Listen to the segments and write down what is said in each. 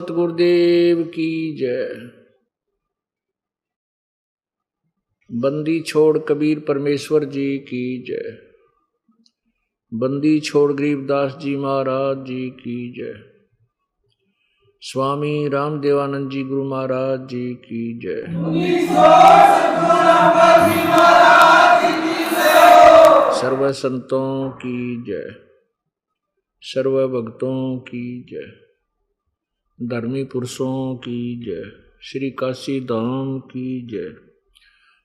सतगुरुदेव की जय। बंदी छोड़ कबीर परमेश्वर जी की जय। बंदी छोड़ गरीबदास जी महाराज जी की जय। स्वामी रामदेवानंद जी गुरु महाराज जी की जय। सर्व संतों की जय, सर्व भक्तों की जय, धर्मी पुरुषों की जय, श्री काशी धाम की जय,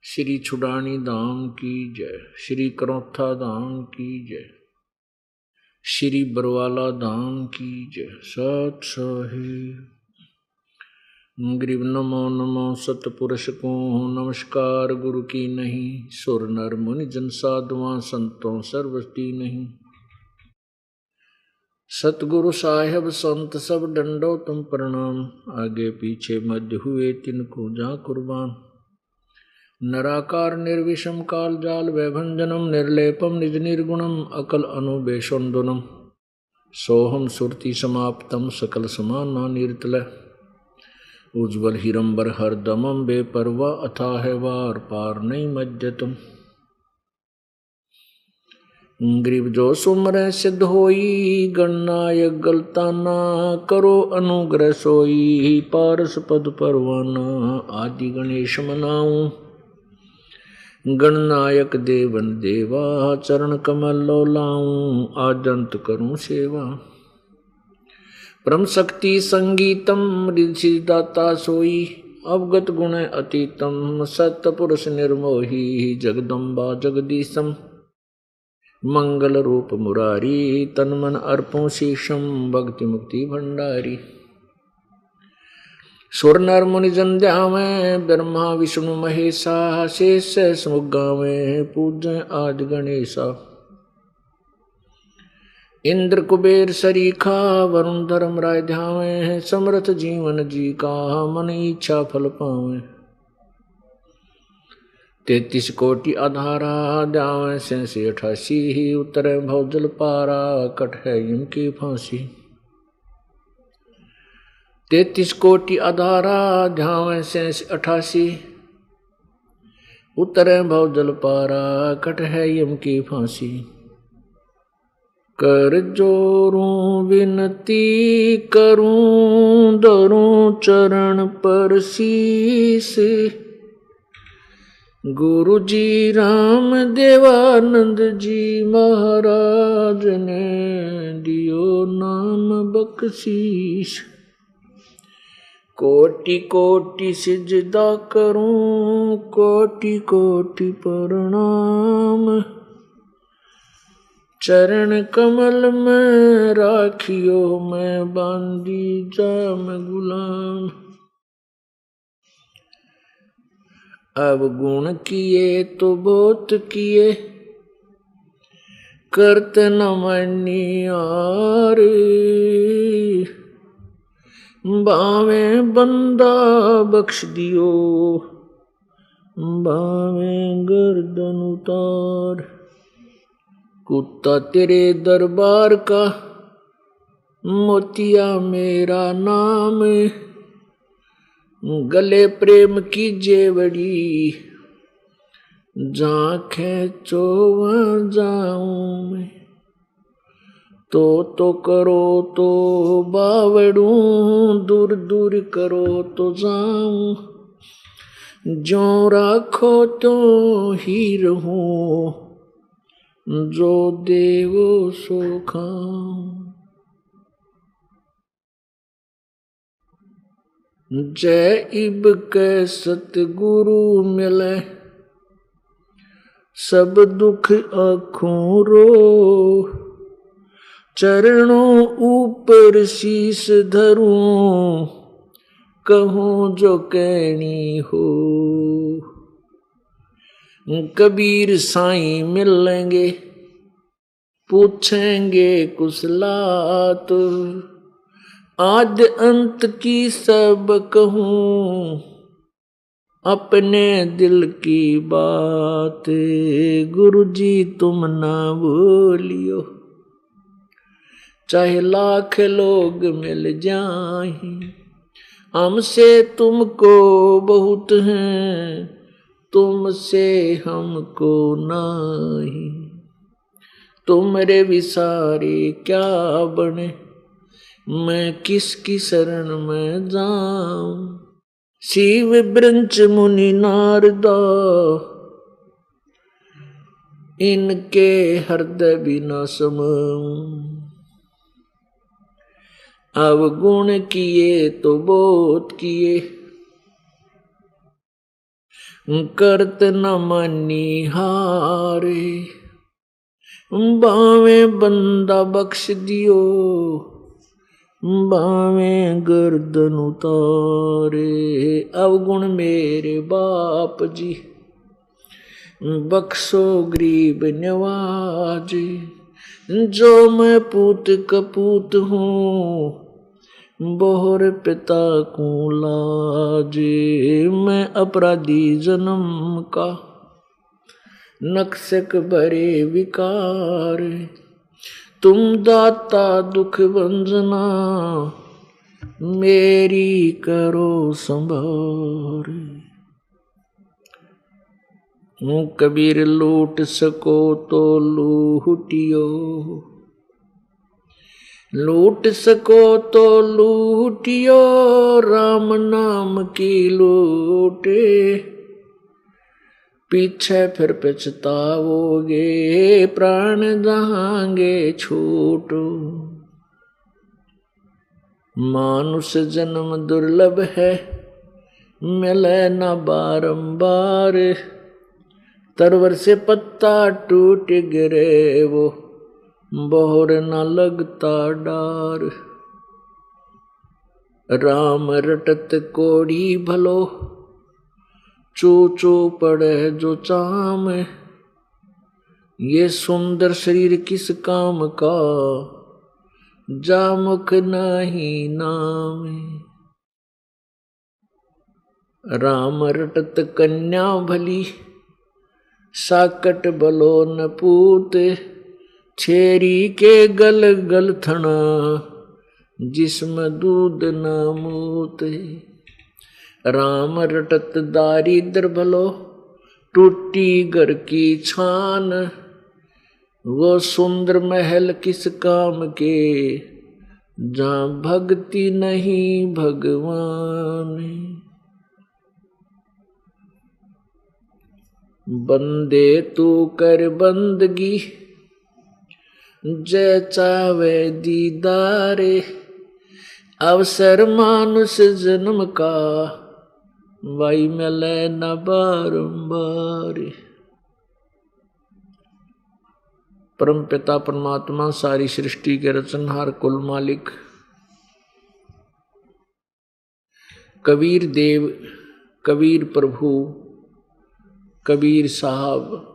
श्री छुड़ानी धाम की जय, श्री करौथा धाम की जय, श्री बरवाला धाम की जय। सत साहिब गरीब नमो नमो सतपुरुष को नमस्कार गुरु की नहीं, सुर नर मुनि जन साधुआं संतों सर्वस्ती नहीं। सतगुरु साहेब संत सब डंडो तुम प्रणाम, आगे पीछे मध्य हुए तिनको जा कुर्बान। नराकार निर्विषम काल जाल वैभंजनम, निर्लेपम निज निर्गुणम अकल अनुबेशोन्दुनम। सोहम सुरति समाप्तम सकल समाना निर्तल, उज्ज्वल हिरंबर हरदमम बेपरवा अथाह वार पार नहीं मज्जतम। गरीब जो सुमर सिद्ध होई, गणनायक गलताना करो अनुग्रह सोई। पारस पद परवाना आदि गणेश मनाऊं, गणनायक देवन देवा चरण कमल लो लाऊं। आजंत करूं सेवा परम शक्ति संगीतम, ऋषि दाता सोई अवगत गुण अतीतम। सत्य पुरुष निर्मोही जगदम्बा जगदीशम, मंगल रूप मुरारी तन मन अर्पों शीशम। भक्ति मुक्ति भंडारी सुर नर मुनि जन ध्यावे, ब्रह्मा विष्णु महेशा। शेष समुख गावे पूजय आज गणेशा। इंद्र कुबेर सरीखा वरुण धर्म राय ध्यावे। समर्थ जीवन जी का मन इच्छा फल पावे। 33 कोटि आधारा ध्यावे 88 उतरे भवजल पारा। कट है इनकी फांसी 33 कोटि आधारा ध्यावे 88 उतरे भवजल पारा। कट है यम की फांसी। कर जोरूं विनती करूं, धरूं चरण पर शीस। गुरु जी राम देवानंद जी महाराज ने दियो नाम बख्शीश। कोटि कोटि सिजदा करूं, कोटि कोटि प्रणाम। चरण कमल में राखियो मैं बांधी जाम गुलाम। अब गुण किए तो बहुत किए, करत न मनियार। बावे बंदा बख्श दियो, बावे गर्दन उतार। कुत्ता तेरे दरबार का, मोतिया मेरा नाम। गले प्रेम की जेवड़ी, जहाँ खेचो वहाँ जाऊं मैं। तो करो तो बावड़ू, दूर दूर करो तो जाऊं। जो राखो तो ही रहूं, जो देवो सो खाऊं। जय इब के सतगुरु मिले, सब दुख आँखों रो। चरणों ऊपर शीस धरूं, कहूँ जो कहनी हो। कबीर साईं मिलेंगे, पूछेंगे कुशलात। आद अंत की सब कहूँ, अपने दिल की बात। गुरु जी तुम ना भूलियो, चाहे लाख लोग मिल जाएं। हमसे तुमको बहुत हैं, तुमसे हमको नहीं। तुमरे विसारे क्या बने, मैं किसकी शरण में जाऊं। शिव ब्रंच मुनि नारदा, इनके हृदय बिना समाऊं। अवगुण किए तो बहुत किए, करत न मानी हारे। बावे बंदा बख्श दियो, बावे गर्दन उतारे। अवगुण मेरे बाप जी, बख्शो गरीब नवाजे। जो मैं पूत कपूत हूँ, बोहर पिता को लाजे। मैं अपराधी जन्म का, नक्सक भरे विकार। तुम दाता दुख भंजना, मेरी करो संभार। कबीर लूट सको तो लूटियो, लूट सको तो लूटियो। राम नाम की लूटे, पीछे फिर पछताओगे। प्राण जाएंगे छूटो, मानुष जन्म दुर्लभ है, मिले न बारंबार। तरवर से पत्ता टूट गिरे वो, बोहर न लगता डार। राम रटत कोड़ी भलो, चू चू पड़े जो चाम। ये सुंदर शरीर किस काम का, जा मुख नहीं नाम। राम रटत कन्या भली, साकट बलो न पूत। छेरी के गल गल थना, जिसमें दूध न मूत। राम रटत दारिद्र भलो, टूटी घर की छान। वो सुंदर महल किस काम के, जहाँ भक्ति नहीं भगवान। बंदे तू कर बंदगी, जय चावे दीदारे। अवसर मानुष जन्म का, वाई मिले न बारंबार। परम पिता परमात्मा, सारी सृष्टि के रचनहार, कुल मालिक कबीर देव, कबीर प्रभु, कबीर साहब,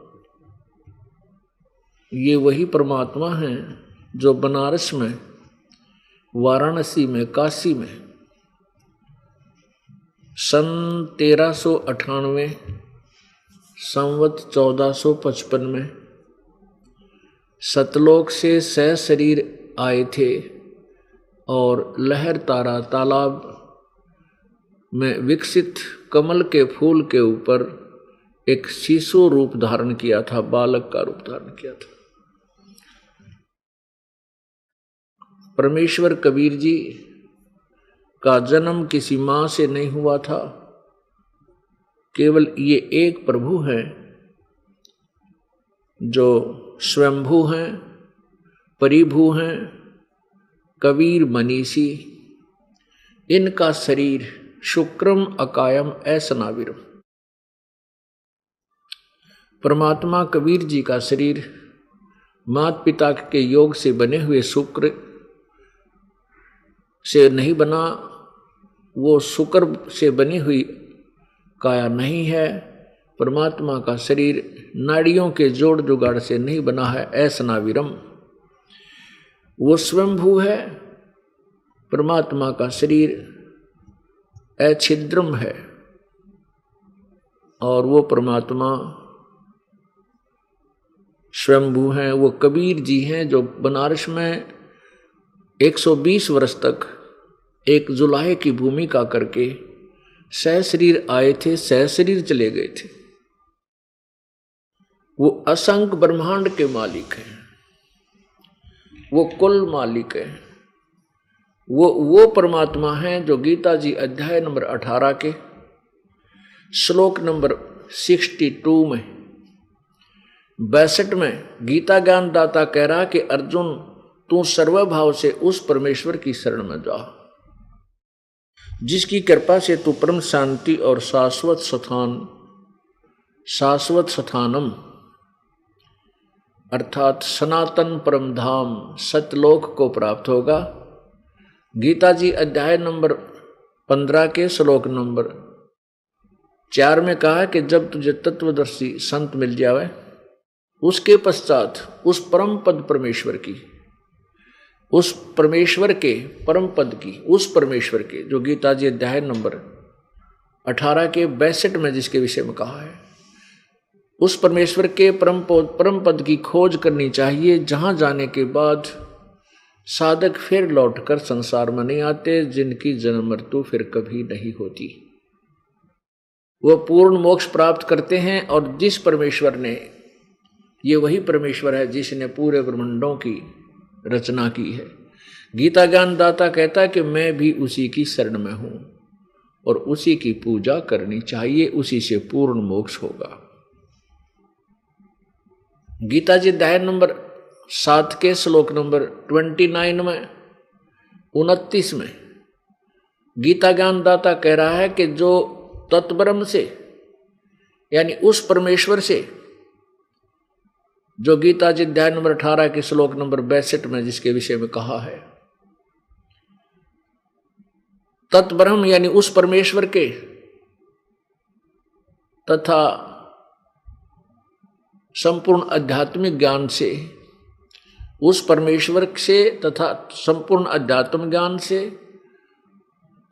ये वही परमात्मा हैं जो बनारस में, वाराणसी में, काशी में सन 1398 संवत 1455 में सतलोक से सशरीर आए थे और लहर तारा तालाब में विकसित कमल के फूल के ऊपर एक शिशु रूप धारण किया था, बालक का रूप धारण किया था। परमेश्वर कबीर जी का जन्म किसी मां से नहीं हुआ था, केवल ये एक प्रभु हैं जो स्वयंभू हैं, परिभू हैं, कबीर मनीषी। इनका शरीर शुक्रम अकायम ऐसनाविरम। परमात्मा कबीर जी का शरीर माता पिता के योग से बने हुए शुक्र से नहीं बना, वो शुक्र से बनी हुई काया नहीं है। परमात्मा का शरीर नाड़ियों के जोड़ जुगाड़ से नहीं बना है, ऐसनाविरम। वो स्वयंभू है। परमात्मा का शरीर अछिद्रम है और वो परमात्मा स्वयंभू हैं। वो कबीर जी हैं जो बनारस में 120 वर्ष तक एक जुलाहे की भूमिका करके सहशरीर आए थे, सहशरीर चले गए थे। वो असंख्य ब्रह्मांड के मालिक हैं, वो कुल मालिक है। वो परमात्मा हैं जो गीता जी अध्याय नंबर 18 के श्लोक नंबर 62 में 62 में गीता ज्ञान दाता कह रहा कि अर्जुन तू सर्वभाव से उस परमेश्वर की शरण में जा, जिसकी कृपा से तू परम शांति और शाश्वत स्थानम अर्थात सनातन परम धाम सतलोक को प्राप्त होगा। गीता जी अध्याय नंबर 15 के श्लोक नंबर 4 में कहा कि जब तुझे तत्वदर्शी संत मिल जावे, उसके पश्चात उस परम पद परमेश्वर की, उस परमेश्वर के परम पद की, उस परमेश्वर के जो गीता जी अध्याय नंबर 18 के 62 में जिसके विषय में कहा है, उस परमेश्वर के परम पद की खोज करनी चाहिए, जहां जाने के बाद साधक फिर लौटकर संसार में नहीं आते, जिनकी जन्म मृत्यु फिर कभी नहीं होती। वो पूर्ण मोक्ष प्राप्त करते हैं। और जिस परमेश्वर ने, ये वही परमेश्वर है जिसने पूरे ब्रह्मांडों की रचना की है। गीता ज्ञान दाता कहता है कि मैं भी उसी की शरण में हूं और उसी की पूजा करनी चाहिए, उसी से पूर्ण मोक्ष होगा। गीता जी अध्याय नंबर 7 के श्लोक नंबर 29 में 29 में गीता ज्ञान दाता कह रहा है कि जो तत्ब्रह्म से यानी उस परमेश्वर से, जो गीता जी अध्याय नंबर 18 के श्लोक नंबर 62 में जिसके विषय में कहा है, तत्ब्रह्म यानी उस परमेश्वर के तथा संपूर्ण आध्यात्मिक ज्ञान से, उस परमेश्वर से तथा संपूर्ण आध्यात्मिक ज्ञान से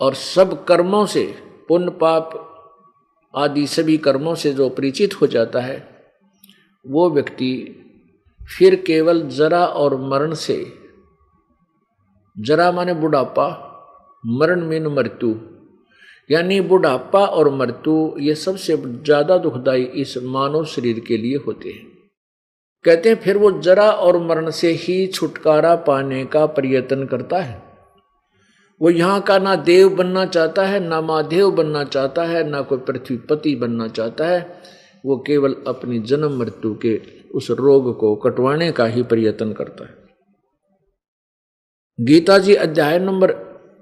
और सब कर्मों से, पुण्य पाप आदि सभी कर्मों से जो परिचित हो जाता है, वो व्यक्ति फिर केवल जरा और मरण से, जरा माने बुढ़ापा, मरण मीन मृत्यु, यानी बुढ़ापा और मृत्यु ये सबसे ज्यादा दुखदाई इस मानव शरीर के लिए होते हैं। कहते हैं फिर वो जरा और मरण से ही छुटकारा पाने का प्रयत्न करता है। वो यहाँ का ना देव बनना चाहता है, ना महादेव बनना चाहता है, ना कोई पृथ्वीपति बनना चाहता है। वो केवल अपनी जन्म मृत्यु के उस रोग को कटवाने का ही प्रयत्न करता है। गीता जी अध्याय नंबर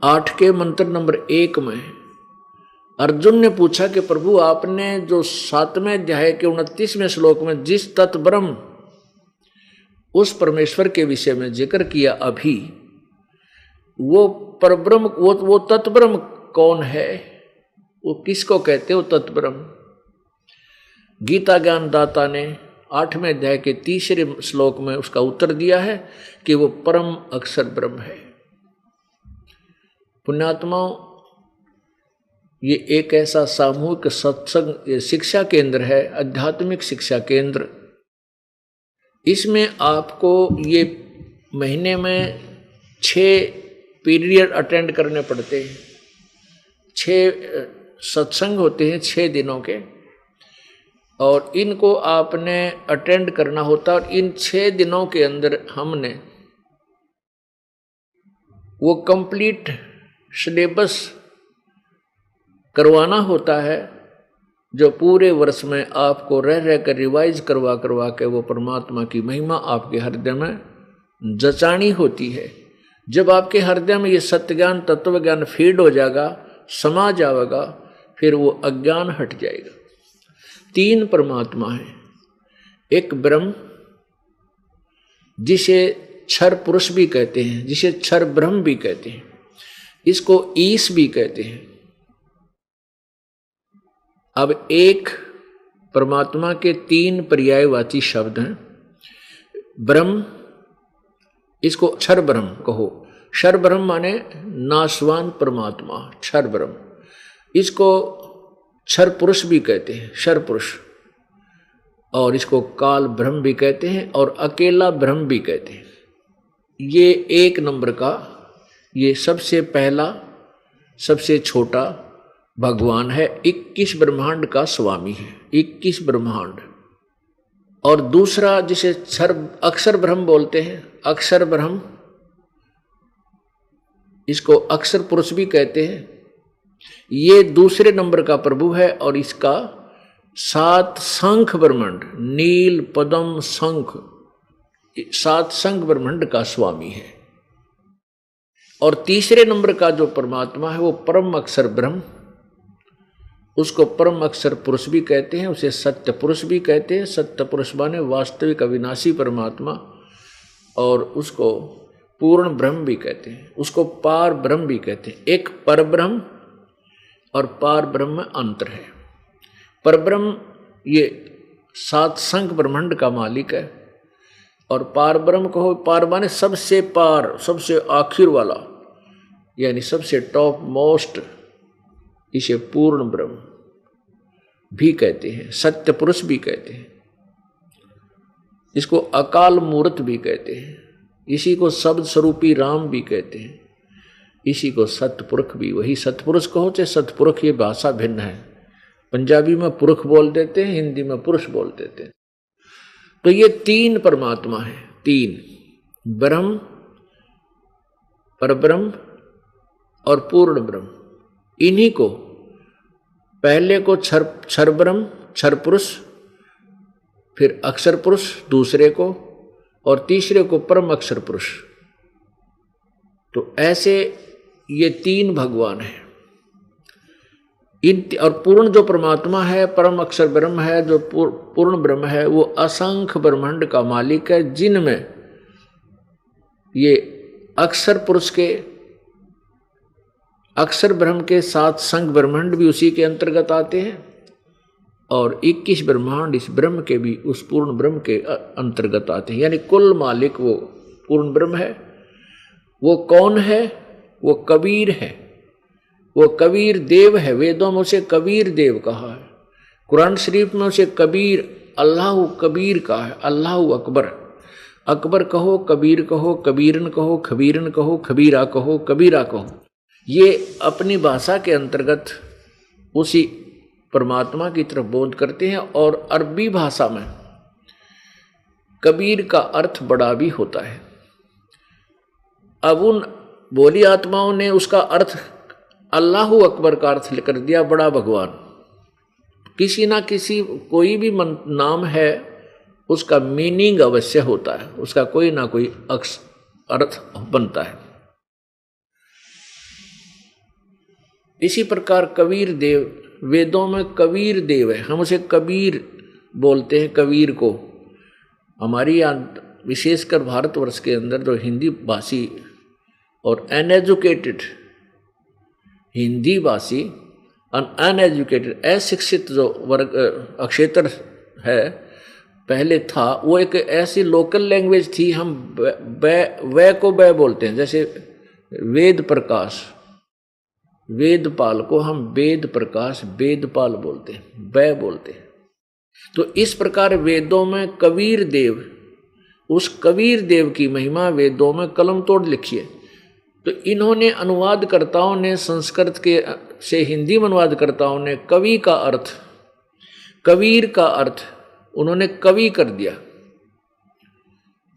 8 के मंत्र नंबर 1 में अर्जुन ने पूछा कि प्रभु आपने जो 7वें अध्याय के 29वें श्लोक में जिस तत्ब्रह्म उस परमेश्वर के विषय में जिक्र किया अभी, वो परब्रह्म, वो तत्ब्रह्म कौन है, वो किसको कहते हो तत्ब्रह्म? गीता ज्ञान दाता ने 8वें अध्याय के 3रे श्लोक में उसका उत्तर दिया है कि वो परम अक्षर ब्रह्म है। पुण्यात्माओं, ये एक ऐसा सामूहिक सत्संग शिक्षा केंद्र है, आध्यात्मिक शिक्षा केंद्र। इसमें आपको ये महीने में 6 पीरियड अटेंड करने पड़ते हैं। 6 सत्संग होते हैं 6 दिनों के, और इनको आपने अटेंड करना होता है। और इन 6 दिनों के अंदर हमने वो कंप्लीट सिलेबस करवाना होता है, जो पूरे वर्ष में आपको रह रह कर रिवाइज करवा के वो परमात्मा की महिमा आपके हृदय में जचानी होती है। जब आपके हृदय में ये सत्य ज्ञान, तत्व ज्ञान फीड हो जाएगा, समा जाएगा, फिर वो अज्ञान हट जाएगा। 3 परमात्मा है। एक ब्रह्म जिसे क्षर पुरुष भी कहते हैं, जिसे क्षर ब्रह्म भी कहते हैं, इसको ईश भी कहते हैं। अब एक परमात्मा के 3 पर्यायवाची शब्द हैं। ब्रह्म, इसको क्षर ब्रह्म कहो। क्षर ब्रह्म माने नाशवान परमात्मा, क्षर ब्रह्म। इसको क्षर पुरुष भी कहते हैं, क्षर पुरुष, और इसको काल ब्रह्म भी कहते हैं और अकेला ब्रह्म भी कहते हैं। ये 1 नंबर का, ये सबसे पहला सबसे छोटा भगवान है, 21 ब्रह्मांड का स्वामी है, 21 ब्रह्मांड। और दूसरा जिसे अक्षर ब्रह्म बोलते हैं, अक्षर ब्रह्म, इसको अक्षर पुरुष भी कहते हैं, ये दूसरे नंबर का प्रभु है। और इसका 7 शंख ब्रह्मांड, नील पद्म शंख, 7 शंख ब्रह्मांड का स्वामी है। और तीसरे नंबर का जो परमात्मा है वो परम अक्षर ब्रह्म, उसको परम अक्षर पुरुष भी कहते हैं, उसे सत्य पुरुष भी कहते हैं। सत्य पुरुष माने वास्तविक अविनाशी परमात्मा, और उसको पूर्ण ब्रह्म भी कहते हैं, उसको पार ब्रह्म भी कहते हैं। एक पर ब्रह्म और पार ब्रह्म में अंतर है। पर ब्रह्म ये 7 शंख ब्रह्मांड का मालिक है, और पार ब्रह्म कहो, पार माने सबसे पार, सबसे आखिर वाला, यानी सबसे टॉप मोस्ट, इसे पूर्ण ब्रह्म भी कहते हैं, सत्य पुरुष भी कहते हैं, इसको अकाल मूर्त भी कहते हैं, इसी को शब्द स्वरूपी राम भी कहते हैं, इसी को सतपुरुष भी। वही सतपुरुष कहो चाहे सतपुरुष, ये भाषा भिन्न है। पंजाबी में पुरुष बोल देते हैं, हिंदी में पुरुष बोल देते हैं। तो ये 3 परमात्मा है, 3 ब्रह्म, परब्रह्म और पूर्ण ब्रह्म। इन्हीं को पहले को क्षर ब्रह्म, क्षर पुरुष, फिर अक्षर पुरुष दूसरे को, और तीसरे को परम अक्षर पुरुष। तो ऐसे ये 3 भगवान हैं। और पूर्ण जो परमात्मा है, परम अक्षर ब्रह्म है, जो पूर्ण ब्रह्म है, वो असंख्य ब्रह्मांड का मालिक है, जिनमें ये अक्षर पुरुष के, अक्षर ब्रह्म के 7 शंख ब्रह्मांड भी उसी के अंतर्गत आते हैं, और 21 ब्रह्मांड इस ब्रह्म के भी उस पूर्ण ब्रह्म के अंतर्गत आते हैं। यानी कुल मालिक वो पूर्ण ब्रह्म है। वो कौन है? वो कबीर है, वो कबीर देव है। वेदों में उसे कबीर देव कहा है, कुरान शरीफ में उसे कबीर, अल्लाह कबीर कहा है, अल्लाह अकबर। अकबर कहो, कबीर कहो, कबीरन कहो, खबीरन कहो, खबीरा कहो, कबीरा कहो, ये अपनी भाषा के अंतर्गत उसी परमात्मा की तरफ बोध करते हैं। और अरबी भाषा में कबीर का अर्थ बड़ा भी होता है। अब उन बोली आत्माओं ने उसका अर्थ अल्लाह अकबर का अर्थ कर दिया, बड़ा भगवान। किसी ना किसी कोई भी नाम है, उसका मीनिंग अवश्य होता है, उसका कोई ना कोई अर्थ बनता है। इसी प्रकार कबीर देव, वेदों में कबीर देव है, हम उसे कबीर बोलते हैं। कबीर को हमारी विशेषकर भारतवर्ष के अंदर जो हिंदी भाषी और अनएजुकेटेड हिंदी भाषी, अनएजुकेटेड अशिक्षित जो वर्ग क्षेत्र है पहले था, वो एक ऐसी लोकल लैंग्वेज थी। हम बै को बै बोलते हैं, जैसे वेद प्रकाश, वेदपाल को हम वेद प्रकाश, वेदपाल बोलते हैं, बै बोलते हैं। तो इस प्रकार वेदों में कबीर देव, उस कबीर देव की महिमा वेदों में कलम तोड़ लिखी है। तो इन्होंने अनुवादकर्ताओं ने संस्कृत के से हिंदी में अनुवादकर्ताओं ने कवि का अर्थ, कबीर का अर्थ उन्होंने कवि कर दिया,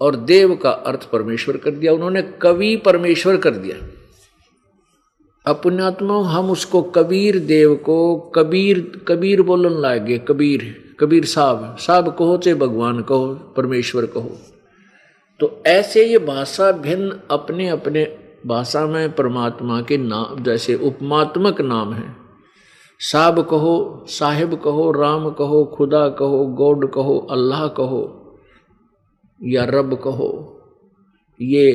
और देव का अर्थ परमेश्वर कर दिया। उन्होंने कवि परमेश्वर कर दिया। पुण्यात्मा, हम उसको कबीर देव को कबीर बोलन लागे। कबीर साहब कहो चाहे भगवान कहो, परमेश्वर कहो। तो ऐसे ये भाषा भिन्न अपने अपने भाषा में परमात्मा के नाम, जैसे उपमात्मक नाम है। साहब कहो, साहिब कहो, राम कहो, खुदा कहो, गॉड कहो, अल्लाह कहो या रब कहो, ये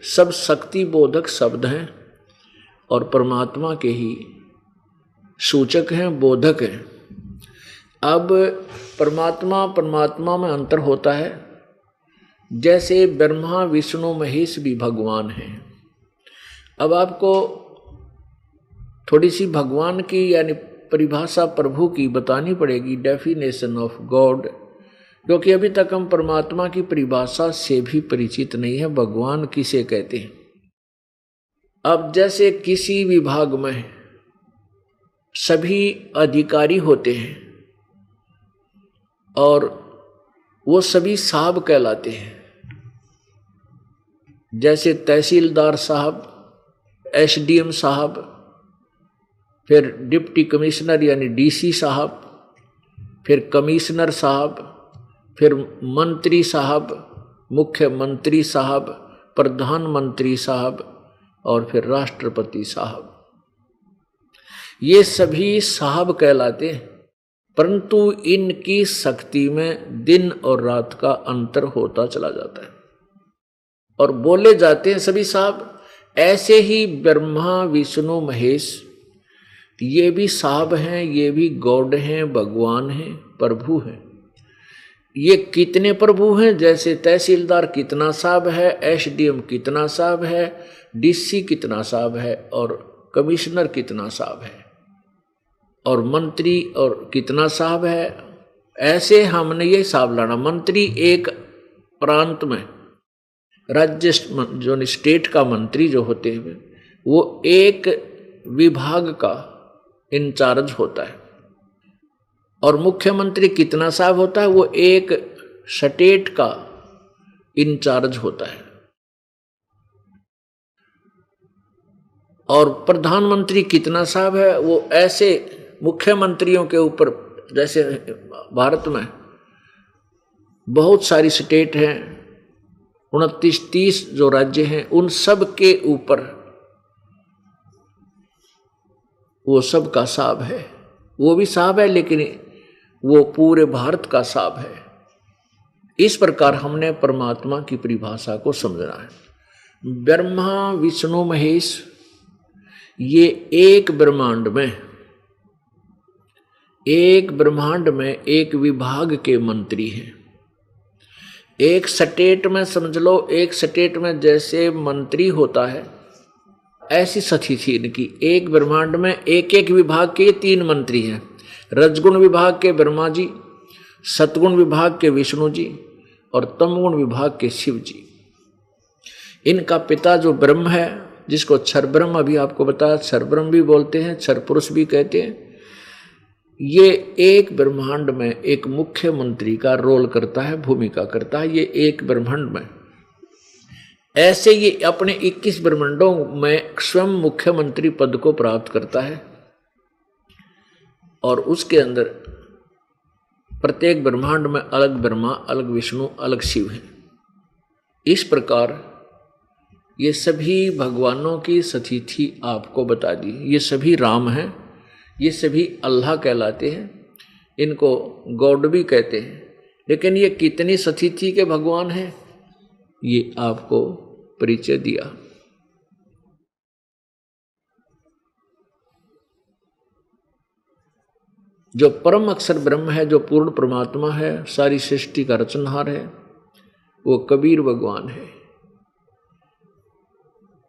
सब शक्ति बोधक शब्द हैं और परमात्मा के ही सूचक हैं, बोधक हैं। अब परमात्मा में अंतर होता है। जैसे ब्रह्मा विष्णु महेश भी भगवान हैं। अब आपको थोड़ी सी भगवान की यानी परिभाषा प्रभु की बतानी पड़ेगी, डेफिनेशन ऑफ गॉड, क्योंकि अभी तक हम परमात्मा की परिभाषा से भी परिचित नहीं है। भगवान किसे कहते हैं? अब जैसे किसी विभाग में सभी अधिकारी होते हैं और वो सभी साहब कहलाते हैं। जैसे तहसीलदार साहब, एसडीएम साहब, फिर डिप्टी कमिश्नर यानी डीसी साहब, फिर कमिश्नर साहब, फिर मंत्री साहब, मुख्यमंत्री साहब, प्रधानमंत्री साहब और फिर राष्ट्रपति साहब। ये सभी साहब कहलाते हैं, परंतु इनकी शक्ति में दिन और रात का अंतर होता चला जाता है और बोले जाते हैं सभी साहब। ऐसे ही ब्रह्मा विष्णु महेश ये भी साहब हैं, ये भी गॉड हैं, भगवान हैं, प्रभु हैं। ये कितने प्रभु हैं? जैसे तहसीलदार कितना साहब है, एसडीएम कितना साहब है, डीसी कितना साहब है और कमिश्नर कितना साहब है और मंत्री और कितना साहब है। ऐसे हमने ये हिसाब लाना। मंत्री एक प्रांत में, राज्य जो स्टेट का मंत्री जो होते हैं वो एक विभाग का इंचार्ज होता है और मुख्यमंत्री कितना साहब होता है? वो एक स्टेट का इंचार्ज होता है और प्रधानमंत्री कितना साहब है? वो ऐसे मुख्यमंत्रियों के ऊपर, जैसे भारत में बहुत सारी स्टेट हैं, 29-30 जो राज्य हैं, उन सब के ऊपर वो सब का साहब है। वो भी साहब है लेकिन वो पूरे भारत का साहब है। इस प्रकार हमने परमात्मा की परिभाषा को समझना है। ब्रह्मा विष्णु महेश ये एक ब्रह्मांड में एक विभाग के मंत्री हैं। एक स्टेट में समझ लो, एक स्टेट में जैसे मंत्री होता है ऐसी स्थिति थी इनकी। एक ब्रह्मांड में एक एक विभाग के 3 मंत्री हैं। रजगुण विभाग के ब्रह्मा जी, सतगुण विभाग के विष्णु जी और तमगुण विभाग के शिव जी। इनका पिता जो ब्रह्म है, जिसको क्षर ब्रह्म अभी आपको बताया, क्षर ब्रह्म भी बोलते हैं, क्षर पुरुष भी कहते हैं, ये एक ब्रह्मांड में एक मुख्यमंत्री का रोल करता है, भूमिका करता है। ये एक ब्रह्मांड में ऐसे ये अपने 21 ब्रह्मांडों में स्वयं मुख्यमंत्री पद को प्राप्त करता है और उसके अंदर प्रत्येक ब्रह्मांड में अलग ब्रह्मा, अलग विष्णु, अलग शिव है। इस प्रकार ये सभी भगवानों की स्थिति आपको बता दी। ये सभी राम हैं, ये सभी अल्लाह कहलाते हैं, इनको गॉड भी कहते हैं। लेकिन ये कितनी स्थिति के भगवान हैं ये आपको परिचय दिया। जो परम अक्षर ब्रह्म है, जो पूर्ण परमात्मा है, सारी सृष्टि का रचनहार है, वो कबीर भगवान है।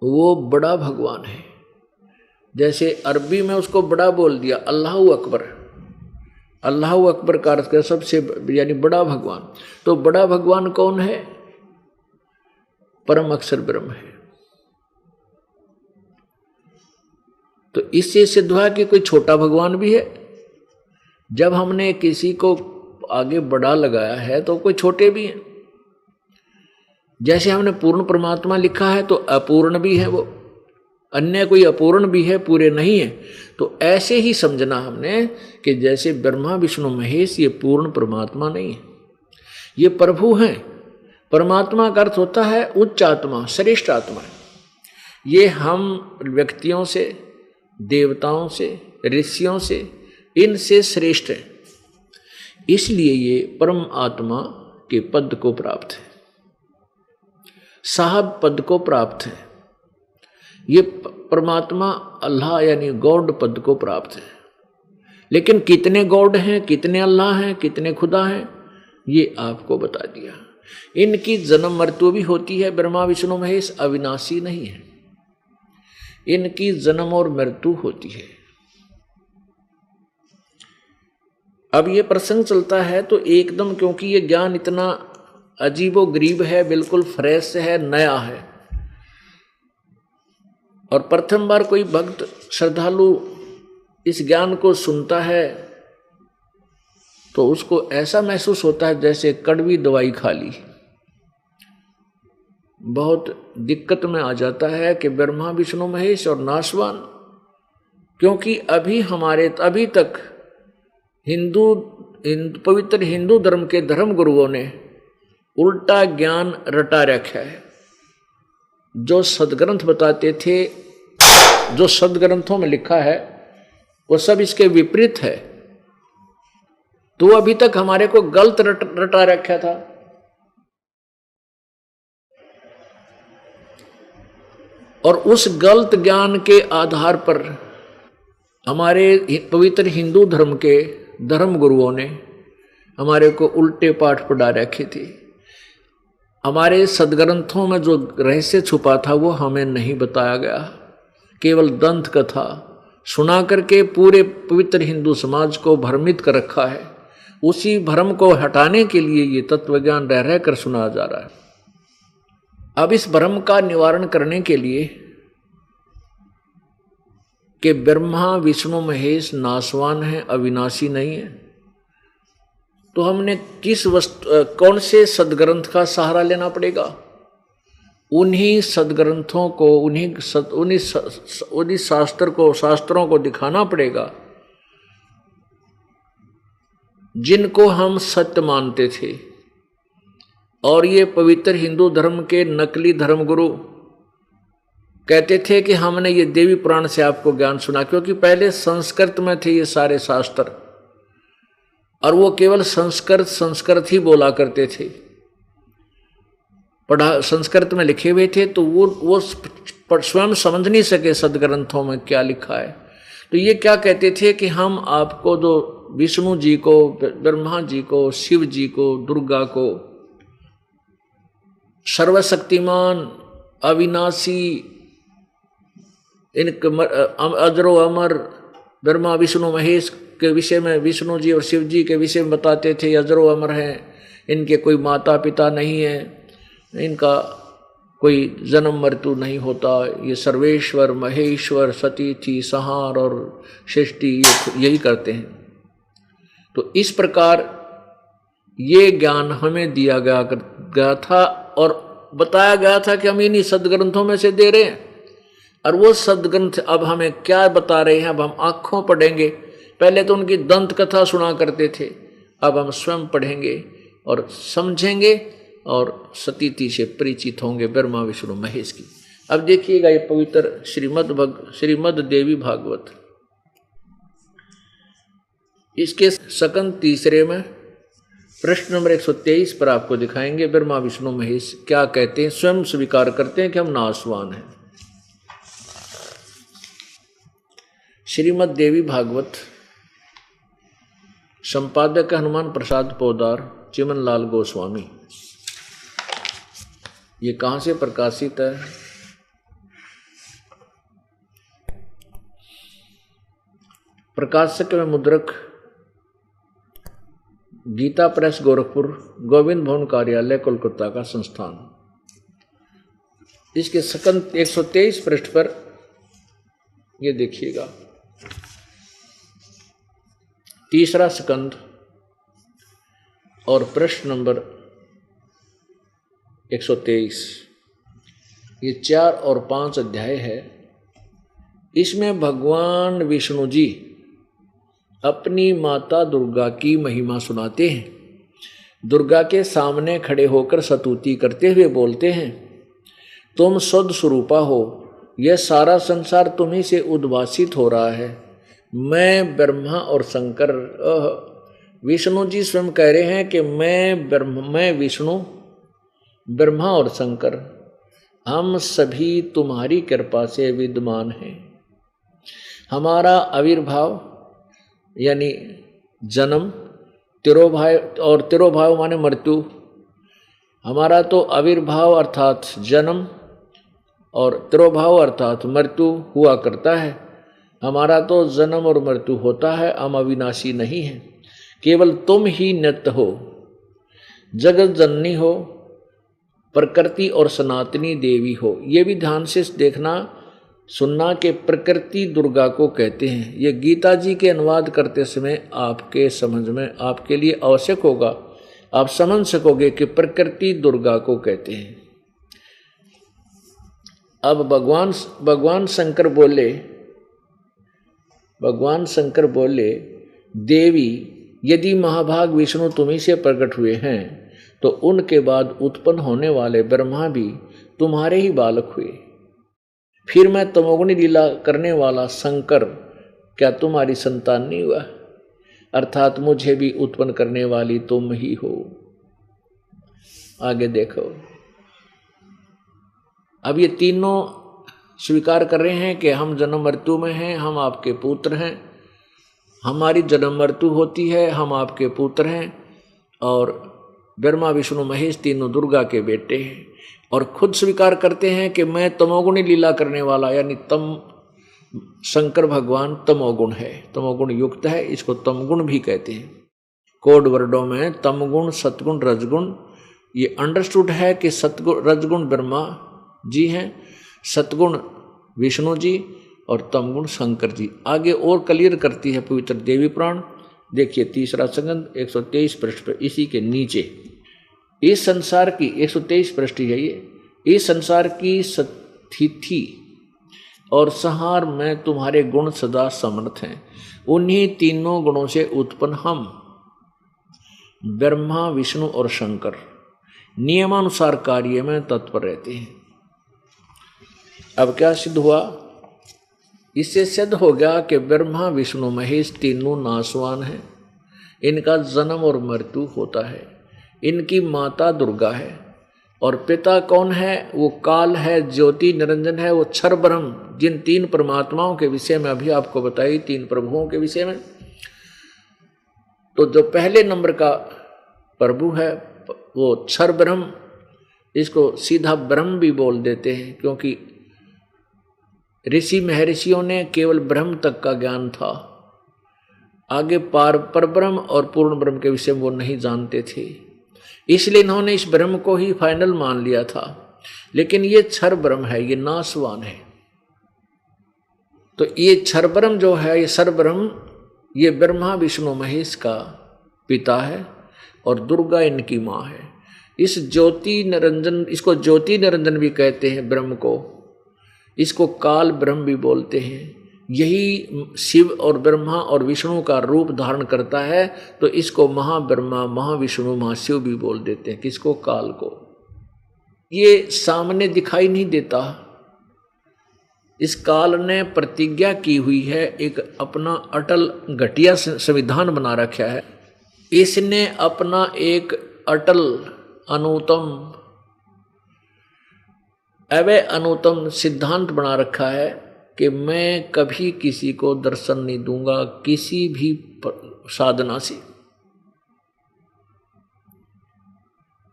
वो बड़ा भगवान है। जैसे अरबी में उसको बड़ा बोल दिया, अल्लाहु अकबर। अल्लाहु अकबर का अर्थ सबसे यानी बड़ा भगवान। तो बड़ा भगवान कौन है? परम अक्षर ब्रह्म है। तो इससे सिद्ध हुआ कि कोई छोटा भगवान भी है। जब हमने किसी को आगे बड़ा लगाया है तो कोई छोटे भी हैं। जैसे हमने पूर्ण परमात्मा लिखा है तो अपूर्ण भी है, वो अन्य कोई अपूर्ण भी है, पूरे नहीं है। तो ऐसे ही समझना हमने कि जैसे ब्रह्मा विष्णु महेश ये पूर्ण परमात्मा नहीं है, ये प्रभु हैं। परमात्मा का अर्थ होता है उच्च आत्मा, श्रेष्ठ आत्मा। ये हम व्यक्तियों से, देवताओं से, ऋषियों से, इनसे श्रेष्ठ है। इसलिए ये परम आत्मा के पद को प्राप्त है, साहब पद को प्राप्त है। ये परमात्मा अल्लाह यानी गॉड पद को प्राप्त है। लेकिन कितने गॉड हैं, कितने अल्लाह हैं, कितने खुदा हैं, ये आपको बता दिया। इनकी जन्म मृत्यु भी होती है। ब्रह्मा विष्णु महेश अविनाशी नहीं है, इनकी जन्म और मृत्यु होती है। अब ये प्रसंग चलता है तो एकदम, क्योंकि ये ज्ञान इतना अजीबो गरीब है, बिल्कुल फ्रेश है, नया है, और प्रथम बार कोई भक्त श्रद्धालु इस ज्ञान को सुनता है तो उसको ऐसा महसूस होता है जैसे कड़वी दवाई खा ली। बहुत दिक्कत में आ जाता है कि ब्रह्मा विष्णु महेश और नासवान, क्योंकि अभी तक पवित्र हिंदू धर्म के धर्म गुरुओं ने उल्टा ज्ञान रटा रखा है। जो सदग्रंथ बताते थे, जो सदग्रंथों में लिखा है, वो सब इसके विपरीत है। तो अभी तक हमारे को गलत रटा रखा था। और उस गलत ज्ञान के आधार पर हमारे पवित्र हिंदू धर्म के धर्म गुरुओं ने हमारे को उल्टे पाठ पढ़ा रखे थे। हमारे सदग्रंथों में जो रहस्य छुपा था वो हमें नहीं बताया गया। केवल दंत कथा सुना करके पूरे पवित्र हिंदू समाज को भ्रमित कर रखा है। उसी भ्रम को हटाने के लिए ये तत्वज्ञान रह रह कर सुनाया जा रहा है। अब इस भ्रम का निवारण करने के लिए कि ब्रह्मा विष्णु महेश नासवान है, अविनाशी नहीं है, तो हमने कौन से सदग्रंथ का सहारा लेना पड़ेगा? उन्हीं सदग्रंथों को, उन्हीं शास्त्रों को दिखाना पड़ेगा जिनको हम सत्य मानते थे। और ये पवित्र हिंदू धर्म के नकली धर्मगुरु कहते थे कि हमने ये देवी पुराण से आपको ज्ञान सुना, क्योंकि पहले संस्कृत में थे ये सारे शास्त्र और वो केवल संस्कृत ही बोला करते थे, संस्कृत में लिखे हुए थे, तो वो स्वयं समझ नहीं सके सदग्रंथों में क्या लिखा है। तो ये क्या कहते थे कि हम आपको जो विष्णु जी को, ब्रह्मा जी को, शिव जी को, दुर्गा को, सर्वशक्तिमान अविनाशी, इन अजरो अमर ब्रह्मा विष्णु महेश के विषय में, विष्णु जी और शिव जी के विषय में बताते थे अजरो अमर हैं, इनके कोई माता पिता नहीं है, इनका कोई जन्म मृत्यु नहीं होता, ये सर्वेश्वर महेश्वर सतीथि संहार और सृष्टि यही करते हैं। तो इस प्रकार ये ज्ञान हमें दिया गया था और बताया गया था कि हम इन्हीं सदग्रंथों में से दे रहे हैं। और वो सदग्रंथ अब हमें क्या बता रहे हैं, अब हम आंखों पढ़ेंगे। पहले तो उनकी दंत कथा सुना करते थे, अब हम स्वयं पढ़ेंगे और समझेंगे और सतीति से परिचित होंगे ब्रह्मा विष्णु महेश की। अब देखिएगा ये पवित्र श्रीमद् देवी भागवत, इसके सकंद तीसरे में प्रश्न नंबर 123 पर आपको दिखाएंगे ब्रह्मा विष्णु महेश क्या कहते हैं, स्वयं स्वीकार करते हैं कि हम नासवान हैं। श्रीमद् देवी भागवत, संपादक हनुमान प्रसाद पोदार, चिमन लाल गोस्वामी। ये कहाँ से प्रकाशित है? प्रकाशक में मुद्रक गीता प्रेस गोरखपुर, गोविंद भवन कार्यालय कोलकाता का संस्थान। इसके सकंद 123 पृष्ठ पर ये देखिएगा, तीसरा स्कंद और प्रश्न नंबर 123, ये 4 और 5 अध्याय है। इसमें भगवान विष्णु जी अपनी माता दुर्गा की महिमा सुनाते हैं। दुर्गा के सामने खड़े होकर स्तुति करते हुए बोलते हैं, तुम सद स्वरूपा हो, यह सारा संसार तुम्ही से उद्भासित हो रहा है। मैं ब्रह्मा और शंकर, विष्णु जी स्वयं कह रहे हैं कि मैं विष्णु, ब्रह्मा और शंकर, हम सभी तुम्हारी कृपा से विद्यमान हैं। हमारा आविर्भाव यानी जन्म, तिरोभाव माने मृत्यु, हमारा तो आविर्भाव अर्थात जन्म और तिरोभाव अर्थात मृत्यु हुआ करता है। हमारा तो जन्म और मृत्यु होता है, हम अविनाशी नहीं हैं। केवल तुम ही नित्य हो, जगत जननी हो, प्रकृति और सनातनी देवी हो। ये भी ध्यान से देखना सुनना के प्रकृति दुर्गा को कहते हैं। ये गीता जी के अनुवाद करते समय आपके समझ में आपके लिए आवश्यक होगा, आप समझ सकोगे कि प्रकृति दुर्गा को कहते हैं। अब भगवान शंकर बोले देवी यदि महाभाग विष्णु तुम्ही से प्रकट हुए हैं तो उनके बाद उत्पन्न होने वाले ब्रह्मा भी तुम्हारे ही बालक हुए। फिर मैं तमोगुणी लीला करने वाला शंकर क्या तुम्हारी संतान नहीं हुआ? अर्थात मुझे भी उत्पन्न करने वाली तुम ही हो। आगे देखो, अब ये तीनों स्वीकार कर रहे हैं कि हम जन्म मृत्यु में हैं, हम आपके पुत्र हैं, हमारी जन्म मृत्यु होती है, हम आपके पुत्र हैं, और ब्रह्मा विष्णु महेश तीनों दुर्गा के बेटे हैं। और खुद स्वीकार करते हैं कि मैं तमोगुणी लीला करने वाला, यानी शंकर भगवान तमोगुण है, तमोगुण युक्त है, इसको तमगुण भी कहते हैं। कोड वर्डों में तमगुण, सतगुण, रजगुण, ये अंडरस्टूड है कि सतगुण रजगुण ब्रह्मा जी हैं, सतगुण विष्णु जी और तमगुण शंकर जी। आगे और क्लियर करती है पवित्र देवी पुराण, देखिए तीसरा संगंध 123 पृष्ठ पर, इसी के नीचे इस संसार की 123 पृष्ठ है ये, इस संसार की स्थिति और संहार में तुम्हारे गुण सदा समर्थ हैं। उन्हीं तीनों गुणों से उत्पन्न हम ब्रह्मा विष्णु और शंकर नियमानुसार कार्य में तत्पर रहते हैं। अब क्या सिद्ध हुआ? इससे सिद्ध हो गया कि ब्रह्मा विष्णु महेश तीनों नासवान हैं, इनका जन्म और मृत्यु होता है। इनकी माता दुर्गा है और पिता कौन है? वो काल है, ज्योति निरंजन है, वो क्षर ब्रह्म। जिन तीन परमात्माओं के विषय में अभी आपको बताई, तीन प्रभुओं के विषय में, तो जो पहले नंबर का प्रभु है वो क्षर ब्रह्म, इसको सीधा ब्रह्म भी बोल देते हैं, क्योंकि ऋषि महर्षियों ने केवल ब्रह्म तक का ज्ञान था, आगे पर ब्रह्म और पूर्ण ब्रह्म के विषय में वो नहीं जानते थे, इसलिए इन्होंने इस ब्रह्म को ही फाइनल मान लिया था। लेकिन ये क्षर ब्रह्म है, ये नासवान है। तो ये क्षर ब्रह्म जो है, ये सर ब्रह्म, ये ब्रह्मा विष्णु महेश का पिता है और दुर्गा इनकी माँ है। इस ज्योति निरंजन, इसको ज्योति निरंजन भी कहते हैं ब्रह्म को, इसको काल ब्रह्म भी बोलते हैं। यही शिव और ब्रह्मा और विष्णु का रूप धारण करता है, तो इसको महाब्रह्मा, महाविष्णु, महाशिव भी बोल देते हैं। किसको? काल को। ये सामने दिखाई नहीं देता। इस काल ने प्रतिज्ञा की हुई है, एक अपना अटल घटिया संविधान बना रखा है। इसने अपना एक अटल अनुतम अवय अनुतम सिद्धांत बना रखा है कि मैं कभी किसी को दर्शन नहीं दूंगा किसी भी साधना से।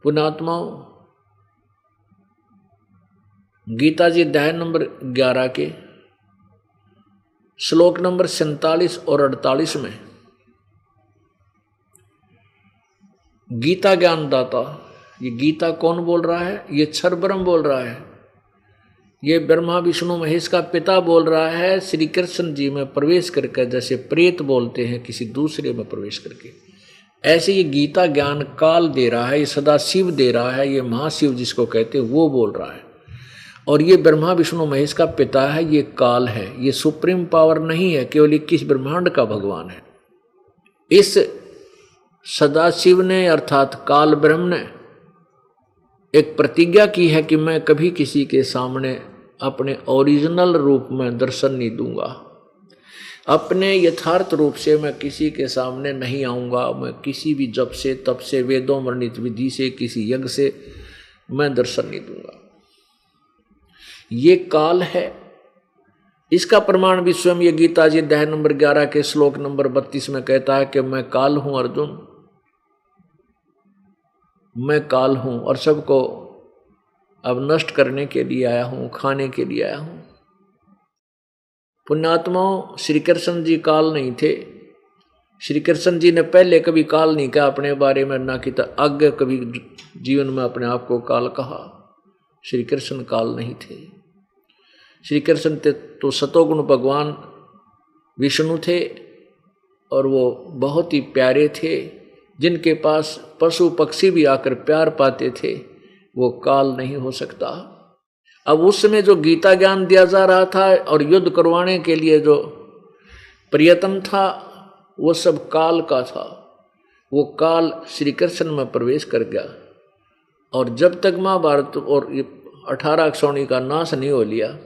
पुण्यात्माओं, गीता जी अध्याय नंबर 11 के श्लोक नंबर 47 और 48 में गीता ज्ञानदाता, ये गीता कौन बोल रहा है? ये क्षर ब्रह्म बोल रहा है। ये ब्रह्मा विष्णु महेश का पिता बोल रहा है, श्री कृष्ण जी में प्रवेश करके, जैसे प्रेत बोलते हैं किसी दूसरे में प्रवेश करके, ऐसे ये गीता ज्ञान काल दे रहा है, ये सदा शिव दे रहा है, ये महाशिव जिसको कहते हैं वो बोल रहा है। और ये ब्रह्मा विष्णु महेश का पिता है, ये काल है, ये सुप्रीम पावर नहीं है, केवल 21 ब्रह्मांड का भगवान है। इस सदाशिव ने अर्थात काल ब्रह्म ने एक प्रतिज्ञा की है कि मैं कभी किसी के सामने अपने ओरिजिनल रूप में दर्शन नहीं दूंगा, अपने यथार्थ रूप से मैं किसी के सामने नहीं आऊंगा, मैं किसी भी जप से तप से वेदों वर्णित विधि से किसी यज्ञ से मैं दर्शन नहीं दूंगा। ये काल है। इसका प्रमाण भी स्वयं ये गीता जी अध्याय नंबर 11 के श्लोक नंबर 32 में कहता है कि मैं काल हूं अर्जुन, मैं काल हूं और सबको अब नष्ट करने के लिए आया हूं, खाने के लिए आया हूं। पुण्यात्माओं, श्री कृष्ण जी काल नहीं थे। श्री कृष्ण जी ने पहले कभी काल नहीं कहा अपने बारे में, ना कि आगे कभी जीवन में अपने आप को काल कहा। श्री कृष्ण काल नहीं थे। श्री कृष्ण तो सतोगुण भगवान विष्णु थे और वो बहुत ही प्यारे थे, जिनके पास पशु पक्षी भी आकर प्यार पाते थे, वो काल नहीं हो सकता। अब उस समय जो गीता ज्ञान दिया जा रहा था और युद्ध करवाने के लिए जो प्रयत्न था, वो सब काल का था। वो काल श्री कृष्ण में प्रवेश कर गया और जब तक महाभारत और 18 क्षौणी का नाश नहीं हो लिया